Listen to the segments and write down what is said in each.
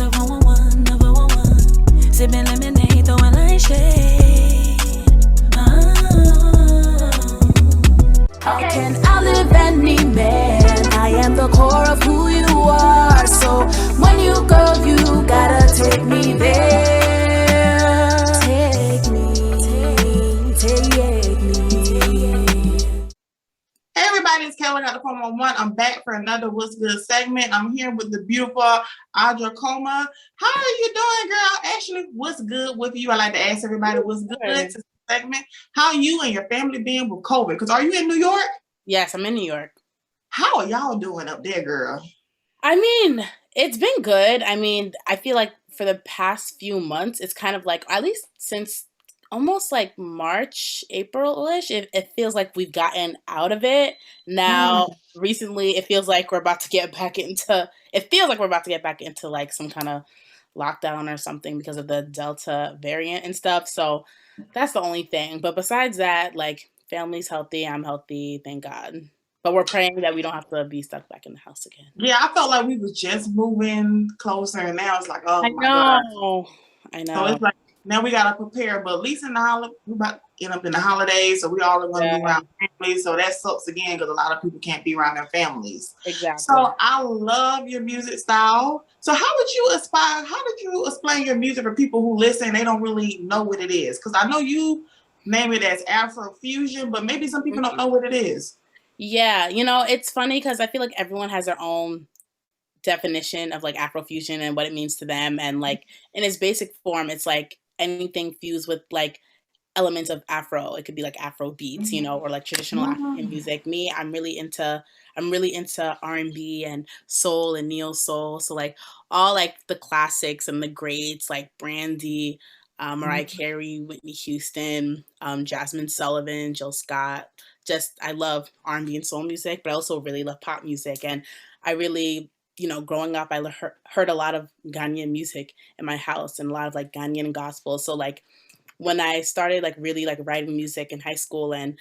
the 111, the 411. Sipping lemonade, throwing light shade. How can I live any man? I am the core of who you are. So when you go, you gotta take me there. Take me. Hey everybody, it's Kayla Got the one. I'm back for another What's Good segment. I'm here with the beautiful Agyakomah. How are you doing, girl? Actually, what's good with you? I like to ask everybody what's good to the segment. How you and your family been with COVID? Because are you in New York? Yes, I'm in New York. How are y'all doing up there, girl? I mean, it's been good. I mean, I feel like for the past few months, it's kind of like, at least since almost like March, April-ish, it feels like we've gotten out of it. Now, recently, it feels like we're about to get back into like some kind of lockdown or something because of the Delta variant and stuff. So that's the only thing. But besides that, like, family's healthy, I'm healthy, thank God. But we're praying that we don't have to be stuck back in the house again. Yeah, I felt like we was just moving closer, and now it's like, oh my God. I know. So it's like, now we gotta prepare, but at least in the holiday, we're about to end up in the holidays, so we all are gonna be around families. So that sucks again because a lot of people can't be around their families. Exactly. So I love your music style. So how did you explain your music for people who listen, they don't really know what it is? Because I know you name it as Afrofusion, but maybe some people don't know what it is. Yeah, you know, it's funny because I feel like everyone has their own definition of like Afrofusion and what it means to them. And like in its basic form, it's like anything fused with like elements of Afro. It could be like Afro beats, you know, or like traditional African music. Me, I'm really into R&B and soul and neo soul. So like all like the classics and the greats like Brandy, Mariah Carey, Whitney Houston, Jasmine Sullivan, Jill Scott. Just I love R&B and soul music, but I also really love pop music. And I really, you know, growing up, I heard a lot of Ghanaian music in my house and a lot of like Ghanaian gospel. So like when I started like really like writing music in high school and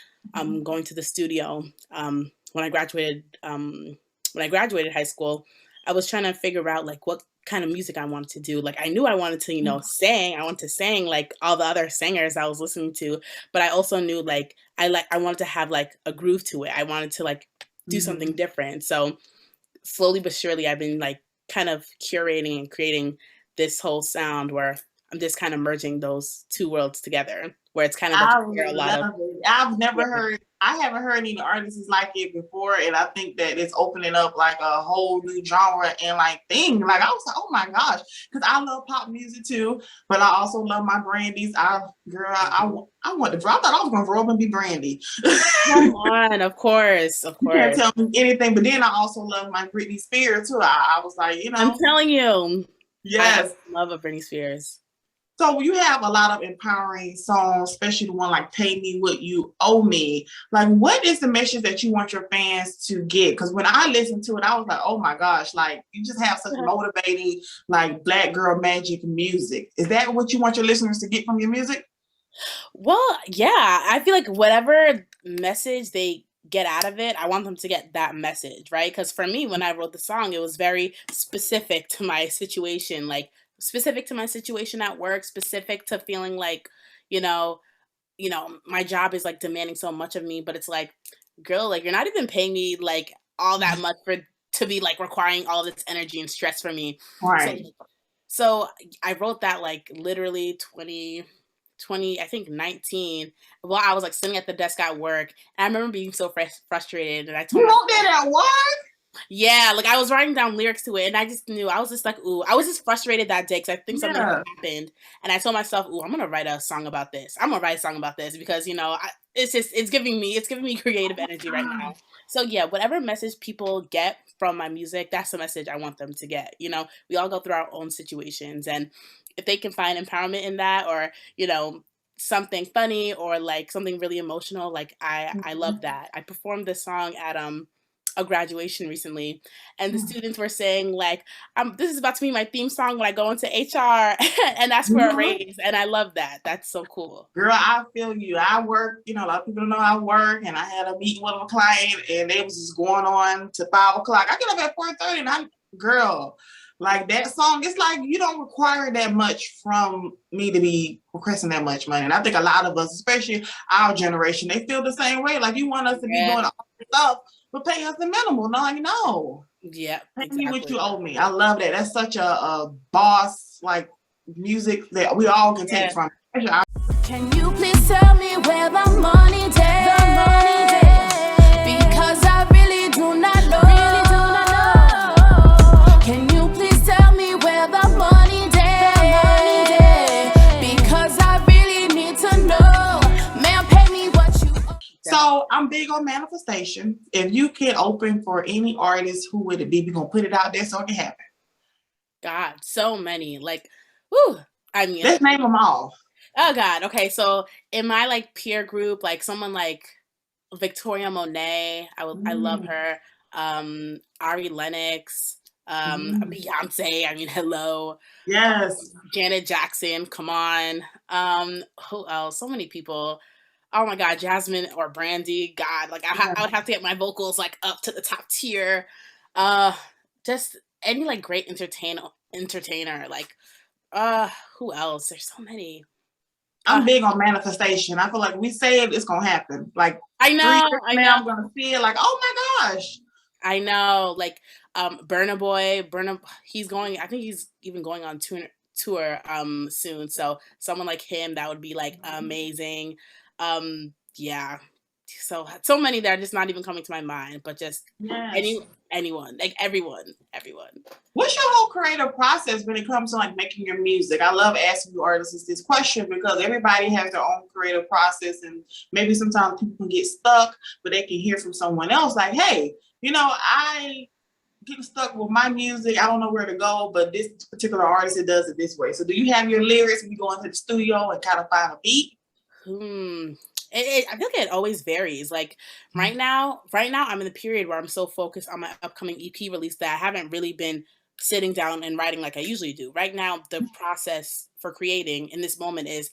going to the studio, when I graduated high school, I was trying to figure out like what kind of music I wanted to do. Like I knew I wanted to, you know, sing. I wanted to sing like all the other singers I was listening to, but I also knew like I wanted to have like a groove to it. I wanted to like do something different. So slowly but surely I've been like kind of curating and creating this whole sound where I'm just kind of merging those two worlds together, where it's kind of I haven't heard any artists like it before, and I think that it's opening up like a whole new genre and like thing. Like I was like, oh my gosh, because I love pop music too, but I also love my Brandies. I want to draw. I thought I was gonna grow up and be Brandy. Come on, of course. You can't tell me anything. But then I also love my Britney Spears too. I was like, you know, I'm telling you, yes, I love a Britney Spears. So you have a lot of empowering songs, especially the one like Pay Me What You Owe Me. Like, what is the message that you want your fans to get? Because when I listened to it, I was like, oh my gosh, like you just have such motivating, like black girl magic music. Is that what you want your listeners to get from your music? Well, yeah, I feel like whatever message they get out of it, I want them to get that message, right? Because for me, when I wrote the song, it was very specific to my situation, like specific to my situation at work, specific to feeling like, you know, my job is like demanding so much of me, but it's like, girl, like you're not even paying me like all that much to be like requiring all this energy and stress from me. Right. So I wrote that like literally 20, I think 19, while I was like sitting at the desk at work. And I remember being so frustrated. And I told you wrote that at work? Yeah, like I was writing down lyrics to it, and I just knew, I was just like, ooh, I was just frustrated that day because I think something happened, and I told myself, ooh, I'm gonna write a song about this. I'm gonna write a song about this because you know, it's giving me creative energy right now. So yeah, whatever message people get from my music, that's the message I want them to get. You know, we all go through our own situations, and if they can find empowerment in that, or you know, something funny or like something really emotional, like I love that. I performed this song at a graduation recently, and the students were saying like, this is about to be my theme song when I go into HR and ask for a raise. And I love that. That's so cool. Girl, I feel you. I work, you know, a lot of people don't know I work, and I had a meeting with a client and it was just going on to 5 o'clock. I get up at 4:30 and girl, Like that song, it's like you don't require that much from me to be requesting that much money. And I think a lot of us, especially our generation, they feel the same way. Like you want us to be doing all this stuff, but pay us the minimal. No, like no. Yeah, Pay exactly. me what you owe me. I love that. That's such a boss like music that we all can take from. Can you please tell me where the money day? Because I really do not know. Can you please tell me where the money day? Because I really need to know. Man, pay me what you owe. So I'm big on manifestation. If you can open for any artist, who would it be? We're gonna put it out there so it can happen. God, so many. Like, whew. I mean, let's name them all. Oh God. Okay. So in my like peer group, like someone like Victoria Monet, I love her. Ari Lennox, Beyonce. I mean, hello. Yes. Janet Jackson. Come on. Who else? So many people. Oh my God, Jasmine or Brandy. God, like I would have to get my vocals like up to the top tier. Just any like great entertainer. Like, who else? There's so many. I'm big on manifestation. I feel like we say it, it's gonna happen. Like I know. I'm gonna see it. Like, oh my gosh. I know. Like Burna Boy. He's going. I think he's even going on tour soon. So someone like him, that would be like amazing. Yeah. So many that are just not even coming to my mind, but just anyone, like everyone. What's your whole creative process when it comes to like making your music? I love asking you artists this question because everybody has their own creative process, and maybe sometimes people can get stuck, but they can hear from someone else like, hey, I get stuck with my music. I don't know where to go, but this particular artist, it does it this way. So do you have your lyrics when you go into the studio and kind of find a beat? I feel like it always varies. Like right now I'm in the period where I'm so focused on my upcoming EP release that I haven't really been sitting down and writing like I usually do. Right now, the process for creating in this moment is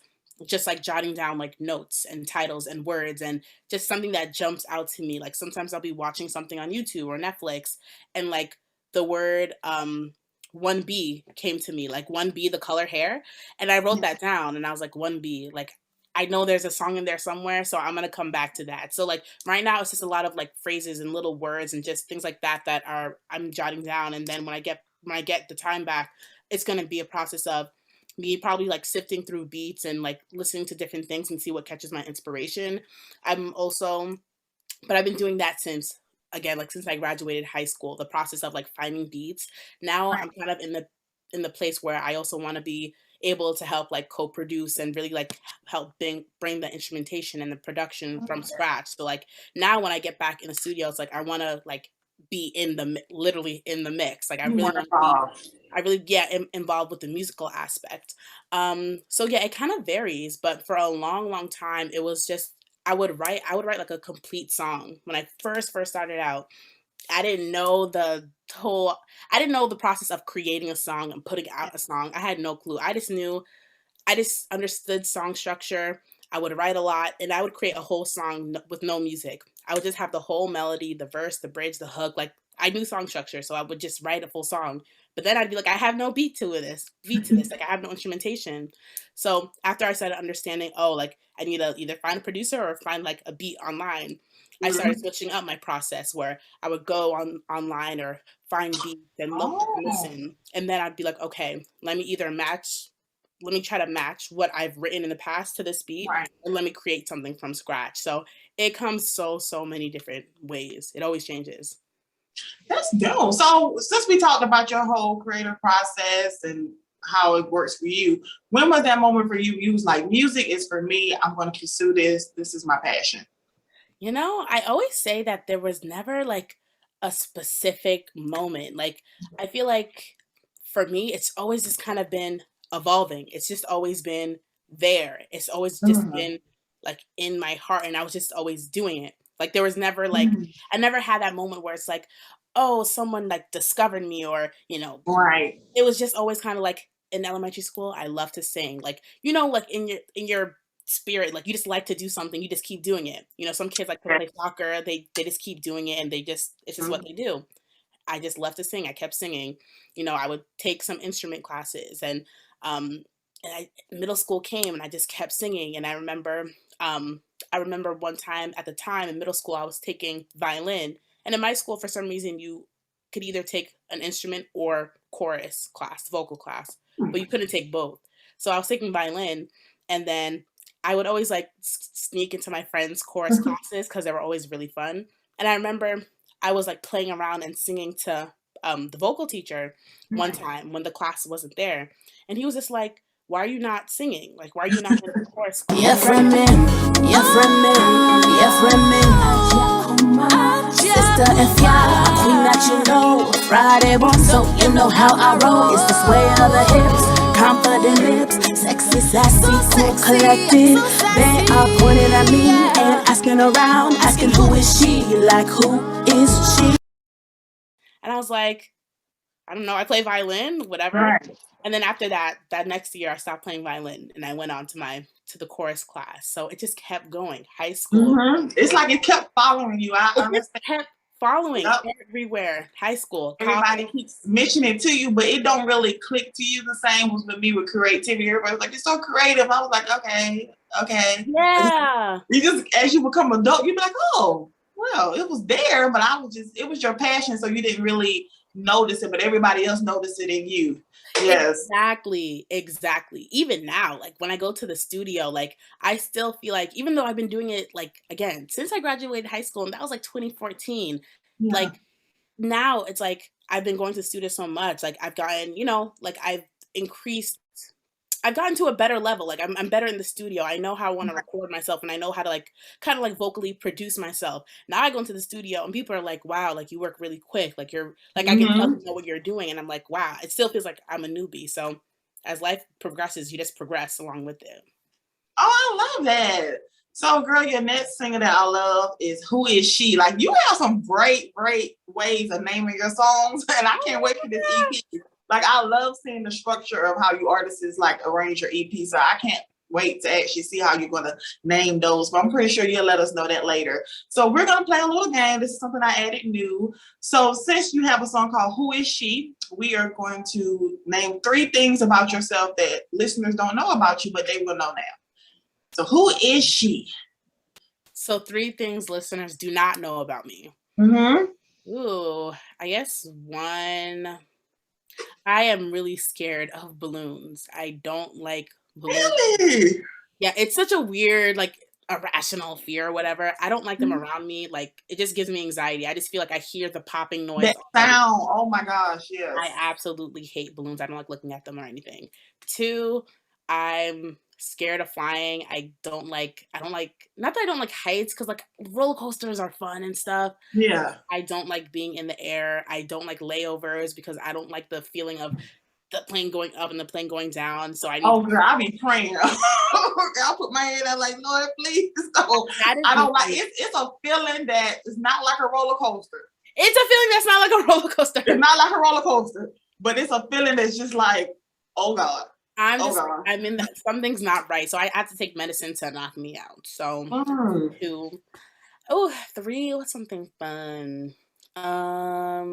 just like jotting down like notes and titles and words and just something that jumps out to me. Like sometimes I'll be watching something on YouTube or Netflix and like the word 1B came to me, like 1B, the color hair. And I wrote that down and I was like, 1B, like I know there's a song in there somewhere, so I'm gonna come back to that. So like right now it's just a lot of like phrases and little words and just things like that I'm jotting down. And then when I get the time back, it's gonna be a process of me probably like sifting through beats and like listening to different things and see what catches my inspiration. But I've been doing that since I graduated high school, the process of like finding beats. Now I'm kind of in the place where I also want to be able to help like co-produce and really like help bring the instrumentation and the production from scratch. So like now when I get back in the studio, it's like I want to like be literally in the mix. Like I really want to be involved with the musical aspect. So yeah, it kind of varies, but for a long time it was just I would write like a complete song. When I first started out, I didn't know the process of creating a song and putting out a song. I had no clue. I just understood song structure. I would write a lot and I would create a whole song with no music. I would just have the whole melody, the verse, the bridge, the hook. Like I knew song structure, so I would just write a full song. But then I'd be like, I have no beat to this. Like I have no instrumentation. So after I started understanding, like I need to either find a producer or find like a beat online, I started switching up my process where I would go online or find beats and look and listen. And then I'd be like, okay, let me try to match what I've written in the past to this beat and let me create something from scratch. So it comes so many different ways. It always changes. That's dope. So since we talked about your whole creative process and how it works for you, when was that moment for you? You was like, music is for me. I'm going to pursue this. This is my passion. I always say that there was never like a specific moment. Like I feel like for me, it's always just kind of been evolving. It's just always been there. It's always just been like in my heart, and I was just always doing it. Like there was never like I never had that moment where it's like, oh, someone like discovered me or, it was just always kind of like in elementary school, I love to sing. Like, like in your spirit, like you just like to do something, you just keep doing it. Some kids like to play soccer, they just keep doing it and it's just what they do. I just left to sing. I kept singing. You know, I would take some instrument classes, and middle school came and I just kept singing. And I remember one time at the time in middle school, I was taking violin. And in my school, for some reason, you could either take an instrument or chorus class, vocal class, but you couldn't take both. So I was taking violin, and then I would always like sneak into my friends' chorus classes because they were always really fun. And I remember I was like playing around and singing to the vocal teacher one time when the class wasn't there. And he was just like, why are you not singing? Like, why are you not in the chorus class? Yeah, friend me, yeah, friend me, yeah, friend me. Agyakomah, sister and fly, queen that you know. Friday one, so you know how I roll. It's the sway of the hips, confident lips, sexy, sassy, cool, collected. They are pointing at me and asking around, asking who is she? Like, who is she? And I was like, I don't know, I play violin, whatever. Right. And then after that next year, I stopped playing violin and I went on to the chorus class. So it just kept going. High school. It's like it kept following you. I It just understand. kept following Yep. everywhere. High school, Everybody college. keeps mentioning it to you, but it don't really click to you. The same was with me with creativity. Everybody's like, "You're so creative." I was like, okay. Yeah. You just, as you become adult, you be like, "Oh, well, it was there," but it was your passion, so you didn't really notice it, but everybody else noticed it in you. Yes. Exactly. Even now, like when I go to the studio, like I still feel like, even though I've been doing it like again since I graduated high school, and that was like 2014, Yeah. like now it's like I've been going to the studio so much, like I've gotten, like I've gotten to a better level. Like I'm better in the studio. I know how I want to record myself, and I know how to like kind of like vocally produce myself. Now I go into the studio and people are like, "Wow, like you work really quick. Like you're like I can tell you know what you're doing." And I'm like, "Wow." It still feels like I'm a newbie. So as life progresses, you just progress along with it. Oh, I love that. So, girl, your next singer that I love is Who Is She? Like, you have some great ways of naming your songs, and I can't wait for this EP. Like, I love seeing the structure of how you artists like arrange your EP. So I can't wait to actually see how you're gonna name those. But I'm pretty sure you'll let us know that later. So we're gonna play a little game. This is something I added new. So since you have a song called Who Is She, we are going to name 3 things about yourself that listeners don't know about you, but they will know now. So who is she? So 3 things listeners do not know about me. Ooh, I guess 1, I am really scared of balloons. I don't like balloons. Really? Yeah, it's such a weird, like, irrational fear or whatever. I don't like them around me. Like, it just gives me anxiety. I just feel like I hear the popping noise That already. sound. Oh my gosh, yes. I absolutely hate balloons. I don't like looking at them or anything. 2, I'm scared of flying. I don't like, not that I don't like heights, because like roller coasters are fun and stuff. Yeah. I don't like being in the air. I don't like layovers because I don't like the feeling of the plane going up and the plane going down. So I need Oh girl, I be praying. I'll put my head out like, Lord, please. So I don't like it's a feeling that is not like a roller coaster. It's a feeling that's not like a roller coaster. It's not like a roller coaster, but it's a feeling that's just like, oh God. I'm in that something's not right. So I have to take medicine to knock me out. So 2. Oh, 3, what's something fun? I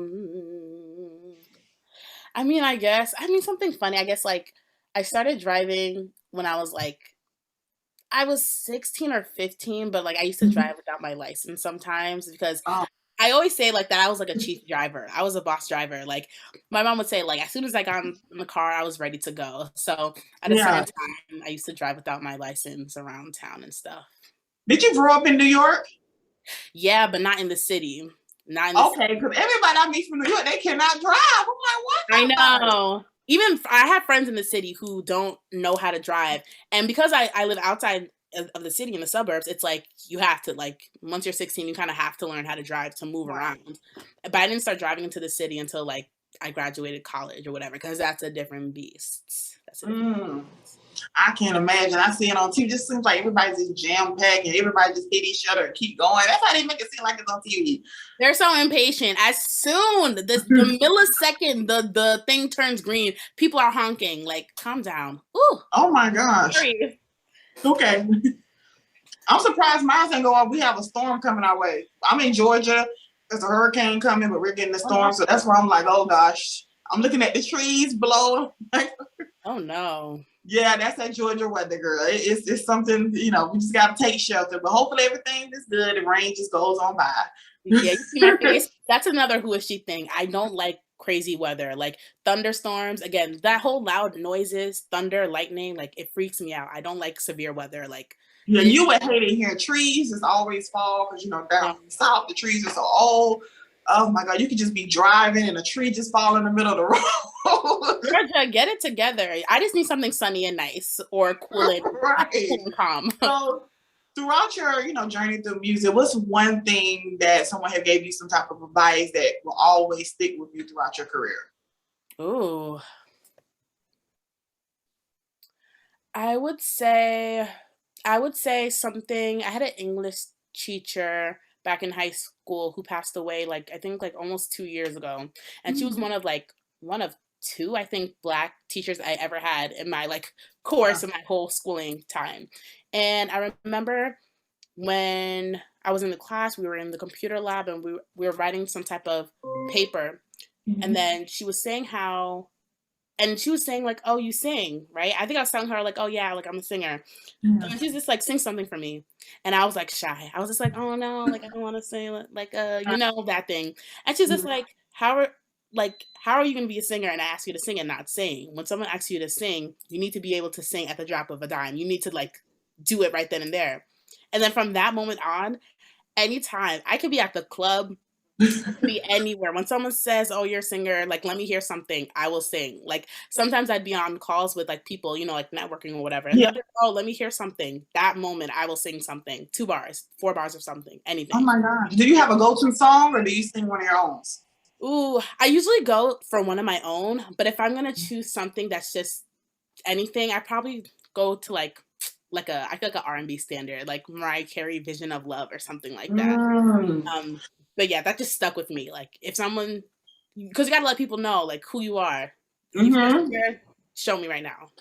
mean something funny. I guess like I started driving when I was 16 or 15, but like I used to drive without my license sometimes because I always say like that I was like a chief driver. I was a boss driver. Like my mom would say like as soon as I got in the car, I was ready to go. So at a certain time, I used to drive without my license around town and stuff. Did you grow up in New York? Yeah, but not in the city. Okay, because everybody I meet from New York, they cannot drive. I'm like, what? I know. Even I have friends in the city who don't know how to drive. And because I live outside of the city in the suburbs, it's like you have to, like, once you're 16, you kind of have to learn how to drive to move around. But I didn't start driving into the city until like I graduated college or whatever, because that's a different beast. I can't imagine. I see it on TV. It just seems like everybody's just jam packed and everybody just hit each other and keep going. That's how they make it seem like it's on TV. They're so impatient. As soon the millisecond the thing turns green, people are honking. Like, calm down. Ooh. Oh my gosh. Sorry. Okay. I'm surprised mine ain't go off. We have a storm coming our way. I'm in Georgia there's a hurricane coming, but we're getting a Oh, storm. no. So that's where I'm like, oh gosh. I'm looking at the trees below. Oh no. Yeah, that's that Georgia weather, girl. It's something, we just gotta take shelter. But hopefully everything is good. The rain just goes on by. Yeah, you see my face. That's another who is she thing. I don't like crazy weather, like thunderstorms. Again, that whole loud noises, thunder, lightning, like it freaks me out. I don't like severe weather. Like Yeah, you would hate it here. Trees is always fall because down south the trees are so old. Oh my God, you could just be driving and a tree just fall in the middle of the road. Georgia, get it together. I just need something sunny and nice or cool and, right. cool and calm. So throughout your, journey through music, what's one thing that someone have gave you some type of advice that will always stick with you throughout your career? Ooh. I would say something. I had an English teacher back in high school who passed away I think almost 2 years ago. And she was one of two, I think, Black teachers I ever had in my course in my whole schooling time. And I remember when I was in the class, we were in the computer lab and we were writing some type of paper. And then she was saying oh, you sing, right? I think I was telling her oh yeah, I'm a singer. And she's just sing something for me. And I was shy. I was just oh no, I don't want to sing that thing. And she's just how are you going to be a singer and I ask you to sing and not sing? When someone asks you to sing, you need to be able to sing at the drop of a dime. You need to do it right then and there. And then from that moment on, anytime I could be at the club, be anywhere. When someone says, "Oh, you're a singer," let me hear something, I will sing. Sometimes I'd be on calls with people, networking or whatever. And they'll be, "Oh, let me hear something." That moment, I will sing something, 2 bars, 4 bars of something, anything. Oh my gosh! Do you have a go-to song, or do you sing one of your own? Ooh, I usually go for one of my own. But if I'm gonna choose something that's just anything, I probably go to I feel an R&B standard, Mariah Carey, "Vision of Love" or something like that. But yeah, that just stuck with me. If someone, because you gotta let people know who you are. If you're a singer, show me right now.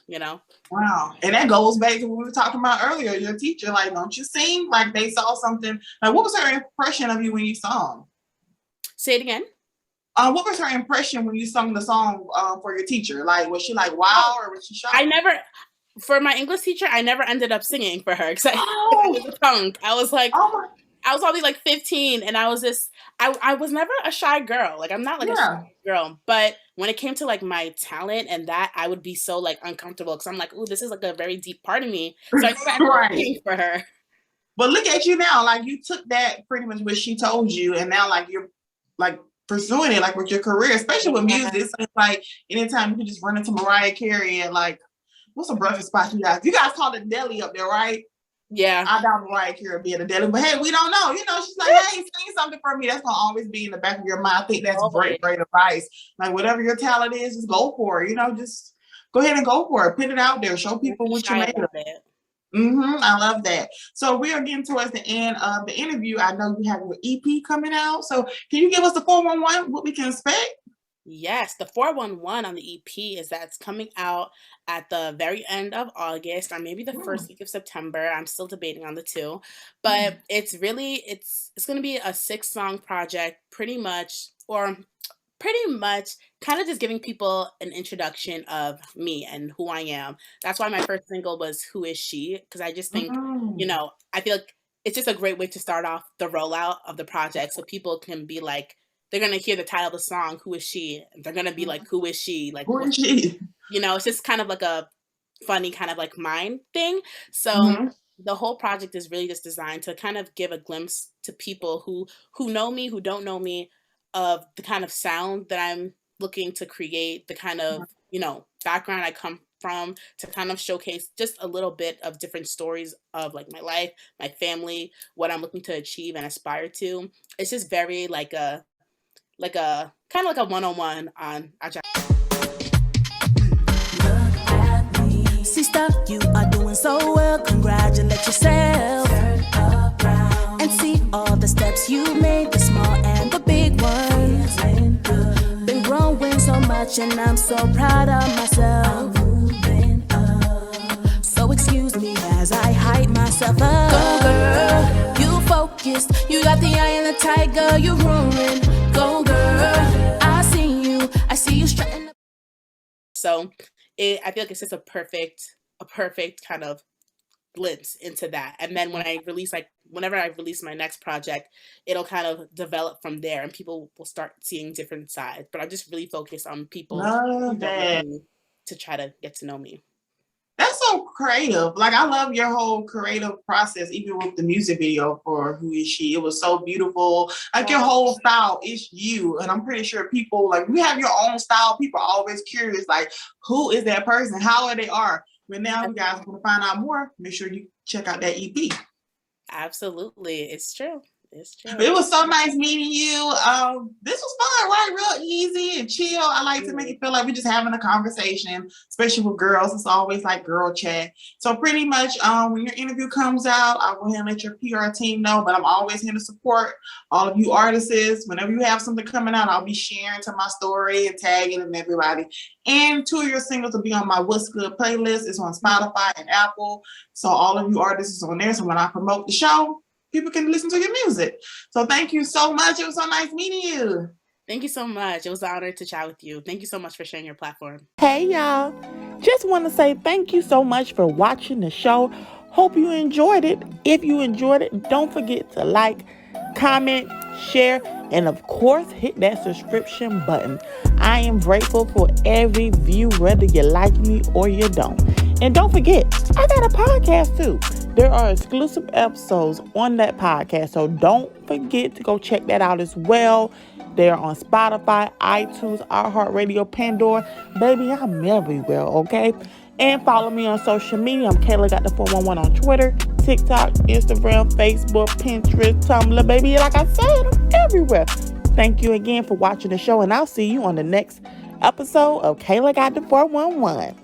Wow, and that goes back to what we were talking about earlier. Your teacher, don't you sing? They saw something. What was her impression of you when you sung? Say it again. What was her impression when you sung the song for your teacher? Was she wow, or was she shocked? For my English teacher, I never ended up singing for her because I was a punk. I was I was probably 15, and I was just I was never a shy girl. I'm not a shy girl, but when it came to my talent and that, I would be so uncomfortable because I'm ooh, this is a very deep part of me. So I never sing for her. But look at you now, you took that pretty much what she told you, and now you're pursuing it with your career, especially with music. So it's anytime you can just run into Mariah Carey and what's a breakfast spot you guys? You guys call it deli up there, right? Yeah. I doubt Mariah Carey being a deli, but hey, we don't know. She's hey, sing something for me. That's gonna always be in the back of your mind. I think that's great advice. Whatever your talent is, just go for it. Just go ahead and go for it. Put it out there. Show people what you made of it. I love that. So we are getting towards the end of the interview. I know you have your EP coming out. So can you give us the 411 what we can expect? Yes, the 411 on the EP is that it's coming out at the very end of August or maybe the first week of September. I'm still debating on the two, but it's going to be a 6-song project, pretty much kind of just giving people an introduction of me and who I am. That's why my first single was "Who Is She?" Because I just think, I feel it's just a great way to start off the rollout of the project so people can be they're going to hear the title of the song, "Who Is She?" And they're going to be who is she? Who is she? It's just kind of a funny kind of mind thing. So the whole project is really just designed to kind of give a glimpse to people who know me, who don't know me, of the kind of sound that I'm looking to create, the kind of, background I come from, to kind of showcase just a little bit of different stories of my life, my family, what I'm looking to achieve and aspire to. It's just very a kind of a one-on-one on Agyakomah. Look at me. Sister, you are doing so well. Congratulate yourself. And see all the steps you made, the small and the big ones. Been growing so much and I'm so proud of myself. So excuse me as I hype myself up. Go girl, you focus focused. You got the eye and the tiger, you roaring. Go girl, I see you strutting. So I feel like it's just a perfect kind of glimpse into that. And then whenever I release my next project, it'll kind of develop from there and people will start seeing different sides. But I'm just really focused on people who don't know me to try to get to know me. That's so creative. Like, I love your whole creative process, even with the music video for Who Is She? It was so beautiful. Like, your whole style is you. And I'm pretty sure people, like, we have your own style. People are always curious, like, who is that person? How are they are? But now you guys want to find out more, make sure you check out that EP. Absolutely. It's true. But it was so nice meeting you. This was fun, right? Real easy and chill. I like to make it feel like we're just having a conversation, especially with girls. It's always like girl chat. So pretty much when your interview comes out, I'll go ahead and let your PR team know. But I'm always here to support all of you artists. Whenever you have something coming out, I'll be sharing to my story and tagging and everybody. And 2 of your singles will be on my What's Good playlist. It's on Spotify and Apple. So all of you artists is on there. So when I promote the show, people can listen to your music. So thank you so much. It was so nice meeting you. Thank you so much. It was an honor to chat with you. Thank you so much for sharing your platform. Hey, y'all. Just want to say thank you so much for watching the show. Hope you enjoyed it. If you enjoyed it, don't forget to like, comment, share, and of course, hit that subscription button. I am grateful for every view, whether you like me or you don't. And don't forget, I got a podcast too. There are exclusive episodes on that podcast, so don't forget to go check that out as well. They're on Spotify, iTunes, iHeartRadio, Pandora. Baby, I'm everywhere, okay? And follow me on social media. I'm Kayla Got the 411 on Twitter, TikTok, Instagram, Facebook, Pinterest, Tumblr. Baby, like I said, I'm everywhere. Thank you again for watching the show, and I'll see you on the next episode of Kayla Got the 411.